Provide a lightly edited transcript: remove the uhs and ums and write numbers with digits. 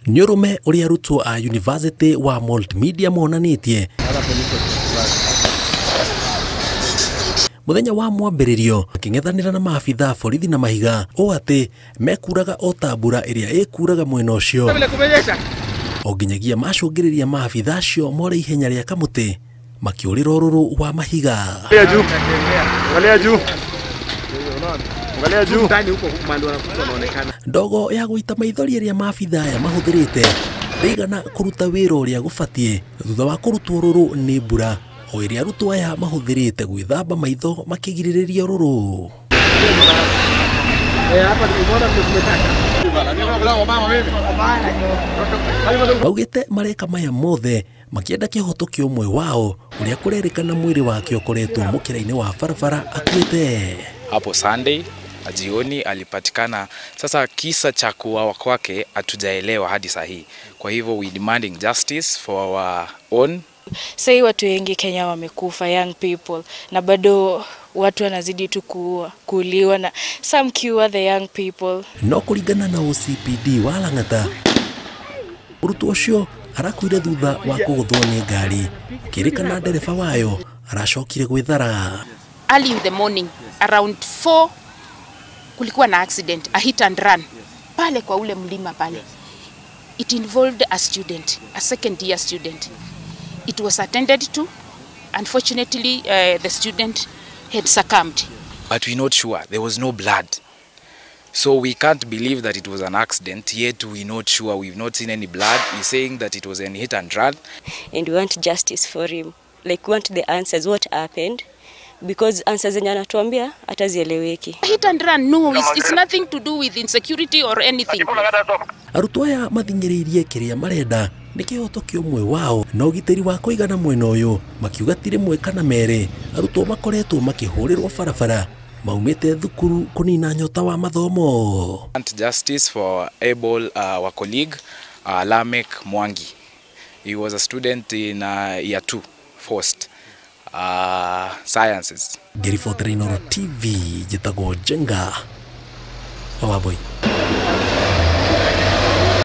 Nyorume uria arutwo a University wa Multimedia monanitie muthenya wa mwambĩrĩrio akĩng'ethanĩra na maabitha borithi na mahiga o ati mekuraga o tambura iria ikuraga mwena ucio o nginyagia macũngĩrĩria maabitha acio more ihenya rĩa kamuti makiũrĩra ũrũrũ wa mahiga. Ndogo ya gũita maithori iria maabitha aya mahũthĩrĩte ndĩigana kũruta wĩra ũrĩa gũbatiĩ thutha wa kũrutwo ũrũrũ nĩ mbura o iria arutwo aya mahũthĩrĩte gwĩthamba maitho makĩgirĩrĩria ũrũrũ. Baugĩte mareka maya mothe makienda kĩhoto kĩũmwe wao ũrĩa kũrerĩkana mwĩrĩ wake ũkoretwo mũkĩra-inĩ wa barabara akuĩte. Hapo Sunday jioni alipatikana. Sasa kisa cha kuuawa kwake hatujaelewa hadi sahihi. Kwa hivyo we demanding justice for our own. Sasa watu wengi Kenya wamekufa, young people, na bado watu wanazidi tu kuuliwa na some kill the young people. No kũringana na OCPD wa Lang'ata, mũrutwo ũcio arakuire thutha wa kũgũthwo nĩ ngari, kĩrĩkana ndereba wayo aracokire gwĩthara. Early in the morning around 4 kulikuwa na accident, a hit and run pale kwa ule mlima pale. It involved a student, a second year student. It was attended to. Unfortunately, the student had succumbed. But we're not sure. There was no blood. So we can't believe that it was an accident, yet we're not sure. We've not seen any blood. He's saying that it was a hit and run. And we want justice for him. Like, we want the answers, what happened. Because answers zenye anatuambia hatazieleweki. Hit and run, no, it's nothing to do with insecurity or anything. Arutwo aya mathinyĩrĩirie kĩrĩa marenda nĩ kĩhoto kĩũmwe wao na ũgitĩri wa kũigana mwena ũyũ, makiuga ti rĩmwe kana merĩ arutwo makoretwo makĩhũrĩrwo barabara maumĩte thukuru kũnina nyota wa mathomo. Want justice for able our colleague Lamek Mwangi. He was a student in year 2 first sciences. Gary Fortrino TV, Jetago Jenga, Wawaboy.